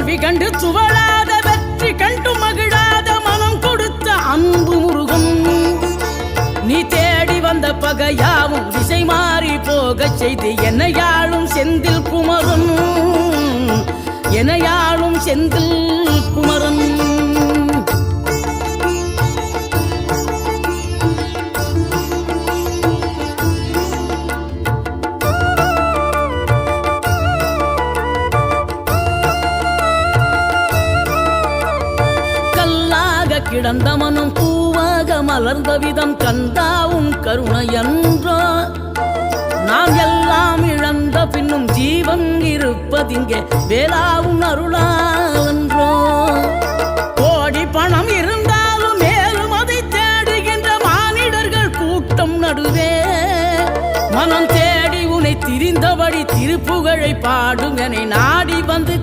தோல்வி கண்டு துவளாத வெற்றி கண்டு மகிழாத மனம் கொடுத்த அன்பு முருகன் நீ தேடி வந்த பகையாவும் திசை மாறி போகச் செய்து என்னையாளும் செந்தில் குமரன் என்னையாளும் செந்தில் குமரன் கிடந்த மனம் பூவாக மலர்ந்த விதம் கந்தாவும் கருணை என்றோ நாம் எல்லாம் இழந்த பின்னும் ஜீவன் இருப்பதிங்கே வேளாவும் அருளாவென்றோ கோடி பணம் இருந்தாலும் மேலும் அதை தேடுகின்ற மானிடர்கள் கூட்டம் நடுவே மனம் தேடி உனை திரிந்தபடி திருப்புகழை பாடும் என நாடி வந்து